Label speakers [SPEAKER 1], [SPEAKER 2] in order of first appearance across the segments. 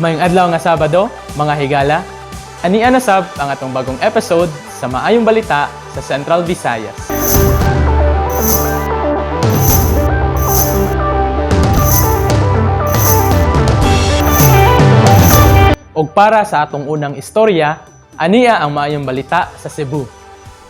[SPEAKER 1] Mayong adlaw nga Sabado, mga higala. Ania na sab ang atong bagong episode sa Maayong Balita sa Central Visayas. Og para sa atong unang istorya, ania ang Maayong Balita sa Cebu.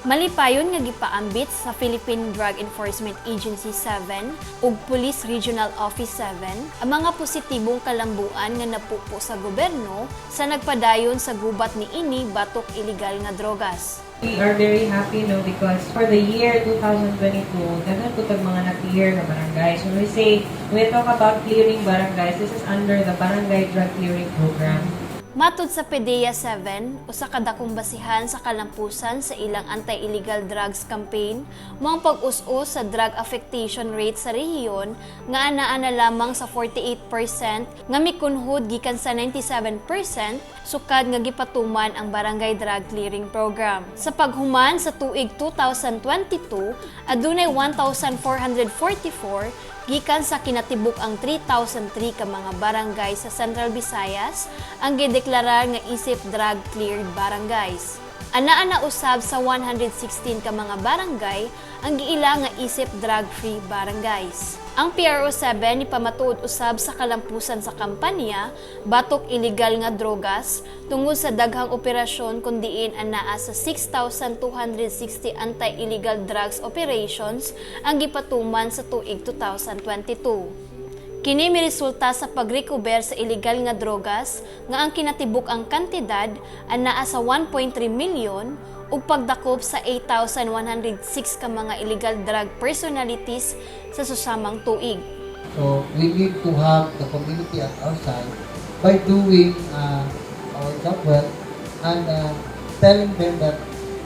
[SPEAKER 2] Malipayon nga gipaambit sa Philippine Drug Enforcement Agency 7 ug Police Regional Office 7 ang mga positibong kalambuan nga napupo sa gobyerno sa nagpadayon sa gubat niini batok illegal nga drogas.
[SPEAKER 3] We are very happy because for the year 2022, daghan po tag mga na-clear na barangay. So when we talk about clearing barangays, this is under the Barangay Drug Clearing Program.
[SPEAKER 2] Matud sa PDEA 7, usa ka dakong basihan sa kalampusan sa ilang anti-illegal drugs campaign, mao ang pag-us-us sa drug affectation rate sa rehiyon nga anaa na lamang sa 48% nga mikunhod gikan sa 97% sukad nga gipatuman ang Barangay Drug Clearing Program. Sa paghuman sa tuig 2022, adunay 1,444 gikan sa kinatibuk ang 3,003 ka mga barangay sa Central Visayas ang gideklarar nga isip drug-cleared barangays. Anaa na usab sa 116 ka mga barangay ang giila nga isip drug-free barangays. Ang PRO 7 ni pamatuod usab sa kalampusan sa kampanya batok illegal nga drogas tungod sa daghang operasyon kundiin anaa sa 6,260 anti-illegal drugs operations ang gipatuman sa tuig 2022. Kini miresulta sa pagrecover sa illegal nga drogas nga ang kinatibuk ang kantidad anaa sa 1.3 milyon ug pagdakop sa 8,106 ka mga illegal drug personalities sa susamang tuig.
[SPEAKER 4] So we need to have the community at our side by doing our job well and telling them that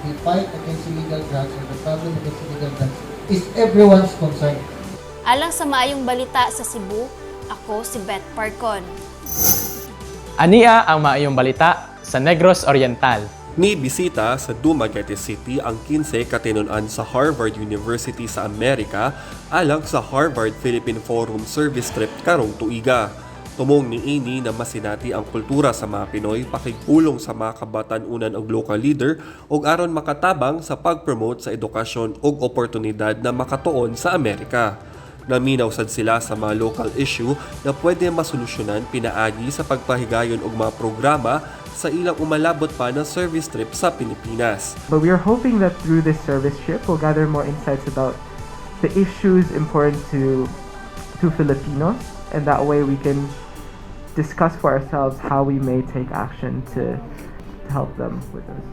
[SPEAKER 4] the fight against illegal drugs and the problem against illegal drugs is everyone's concern.
[SPEAKER 2] Alang sa Maayong Balita sa Cebu, ako si Beth Parcon.
[SPEAKER 1] Ania ang Maayong Balita sa Negros Oriental.
[SPEAKER 5] Ni bisita sa Dumaguete City ang 15 katinunan sa Harvard University sa Amerika alang sa Harvard Philippine Forum Service Trip karong tuiga. Tumong niini na masinati ang kultura sa mga Pinoy pakigpulong sa mga kabatan-unan og local leader ug aron makatabang sa pag-promote sa edukasyon ug oportunidad na makatuon sa Amerika. Naminaw sad sila sa mga local issue na pwede masolusyonan pinaagi sa pagpahigayon og mga programa sa ilang umalabot pa na service trip sa Pilipinas.
[SPEAKER 6] But we are hoping that through this service trip, we'll gather more insights about the issues important to Filipinos, and that way we can discuss for ourselves how we may take action to help them with this.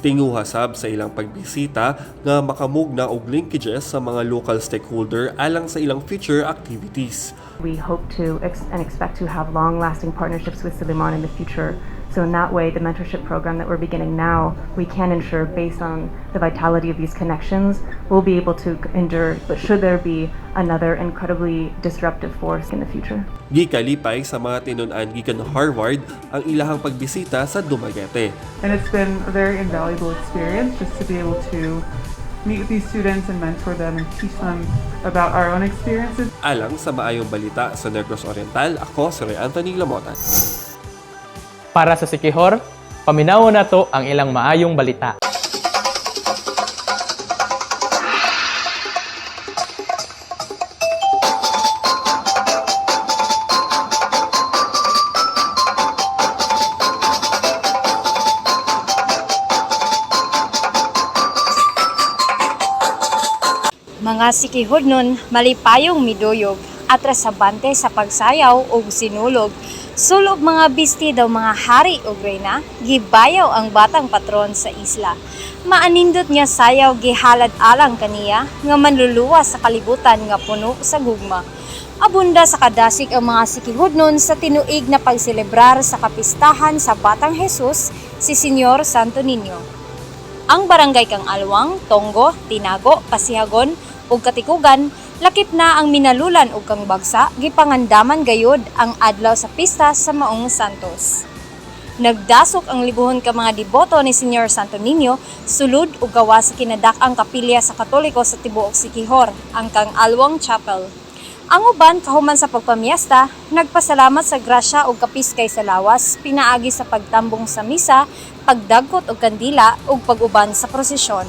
[SPEAKER 5] Tinguha sab sa ilang pagbisita nga makamugna og linkages sa mga local stakeholder alang sa ilang future activities.
[SPEAKER 7] We hope to and expect to have long-lasting partnerships with Suleiman in the future. So in that way, the mentorship program that we're beginning now, we can ensure based on the vitality of these connections, we'll be able to endure, but should there be another incredibly disruptive force in the future.
[SPEAKER 5] Gikalipay sa mga tinunan gikan Harvard ang ilahang pagbisita sa Dumaguete.
[SPEAKER 6] And it's been a very invaluable experience just to be able to meet with these students and mentor them and teach them about our own experiences.
[SPEAKER 5] Alang sa Maayong Balita sa Negros Oriental, ako si Ray Anthony Lamotan.
[SPEAKER 1] Para sa Sikihor, paminawon nato ang ilang maayong balita.
[SPEAKER 8] Mga sikihod nun, malipayong miduyog, atrasabante sa pagsayaw o sinulog. Sulog mga bisti daw mga hari o reyna, gibayaw ang batang patron sa isla. Maanindot nga sayaw gihalad alang kaniya, nga manluluwas sa kalibutan nga puno sa gugma. Abunda sa kadasig ang mga sikihod nun sa tinuig na pagselebrar sa kapistahan sa Batang Jesus, si Senyor Santo Niño. Ang barangay kang Alwang, Tonggo, Tinago, Pasihagon ug Katikugan, lakip na ang minalulan ug kang bagsa, gipangandaman gayud ang adlaw sa pista sa Maong Santos. Nagdasok ang libuhon ka mga deboto ni Senyor Santo Niño, sulod ug gawa sa kinadak-ang kapilya sa Katoliko sa tibuok Sikihor, ang kang Alwang Chapel. Ang uban kahuman sa pagpamiesta, nagpasalamat sa grasya o kapiskay sa lawas, pinaagi sa pagtambong sa misa, pagdagkot og kandila ug pag-uban sa prosesyon.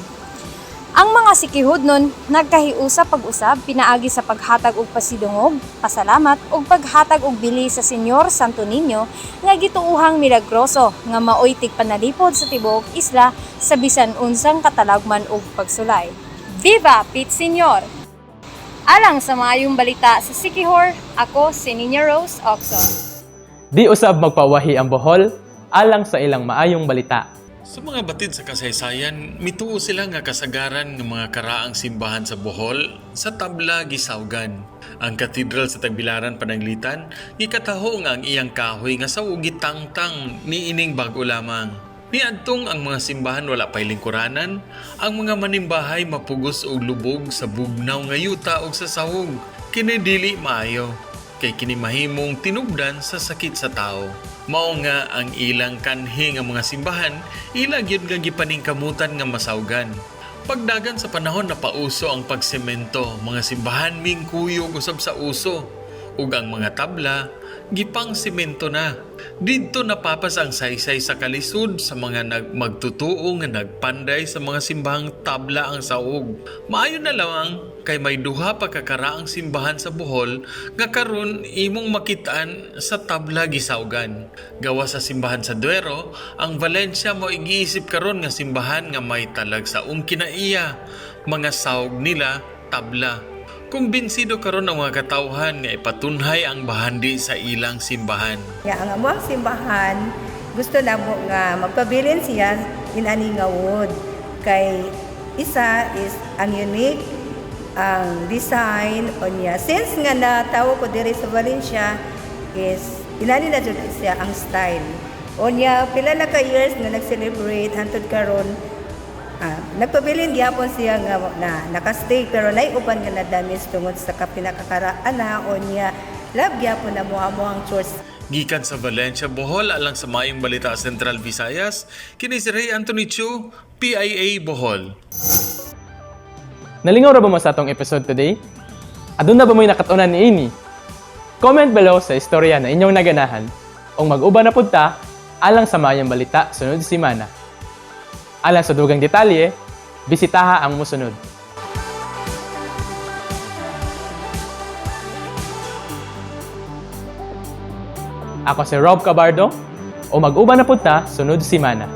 [SPEAKER 8] Ang mga sikihudnon nagkahiusa pag-usab pinaagi sa paghatag og pasidungog, pasalamat ug paghatag og bili sa Senyor Santo Niño nga gituuhang milagroso nga maoy tigpanalipod sa tibuok isla sa bisan unsang katalagman ug pagsulay. Viva Pit Senyor! Alang sa maayong balita sa Sikihor, ako si Nina Rose Oxon.
[SPEAKER 1] Di usab magpawahi ang Bohol alang sa ilang maayong balita.
[SPEAKER 9] Sa mga batid sa kasaysayan, mituo sila nga kasagaran ng mga karaang simbahan sa Bohol sa tabla gisawgan. Ang katedral sa Tagbilaran Pananglitan, gikataho nga ang iyang kahoy nga sa ugitangtang niining bago lamang. Niadtong ang mga simbahan wala pay lingkuranan, ang mga manimbahay mapugos og lubog sa bugnaw nga yuta og sa sahog. Kini dili maayo, kay kini mahimong tinubdan sa sakit sa tao. Mao nga ang ilang kanhi nga mga simbahan, ilang yun nga gipaningkamutan nga masawgan. Pagdagan sa panahon na pauso ang pagsemento, mga simbahan mingkuyog usab sa uso, ug ang mga tabla gipang semento na. Didto napapas ang saysay sa kalisod sa mga magtutuo nga nagpanday sa mga simbahang tabla ang saog. Maayo na lamang kay may duha pa kakaraang simbahan sa Bohol nga karon imong makitaan sa tabla gisawgan. Gawa sa simbahan sa Duero, ang Valencia mo igiisip karon nga simbahan nga may talag saong kinaiya. Mga saog nila tabla. Kumbinsido karon ang mga katawhan nga ipatunhay ang bahandi sa ilang simbahan.
[SPEAKER 10] Ang among simbahan, gusto na mo nga magpabilin siya inani nga wood. Kay isa is ang unique, ang design o niya. Since nga natawo ko diri sa Valencia is inani na jud siya ang style. O niya, pila na ka years nga nag-celebrate hantod karon. Nagpabilin gyapon siya nga na nakastay pero naiuban nga nadamis tungod sa kapinakakaraan na o niya love gyapon na mo ang church.
[SPEAKER 9] Gikan sa Valencia, Bohol alang sa maayong balita Central Visayas, kini si Ray Anthony Chu, PIA Bohol.
[SPEAKER 1] Nalingaw ra ba mo sa atong episode today? Aduna ba mo'y nakatunan ni ini? Comment below sa istorya na inyong naganahan o mag-uban na punta alang sa maayong balita sunod simana. Alang sa dugang detalye, bisitaha ang musunod. Ako si Rob Cabardo o mag-uban na punta sunod simana.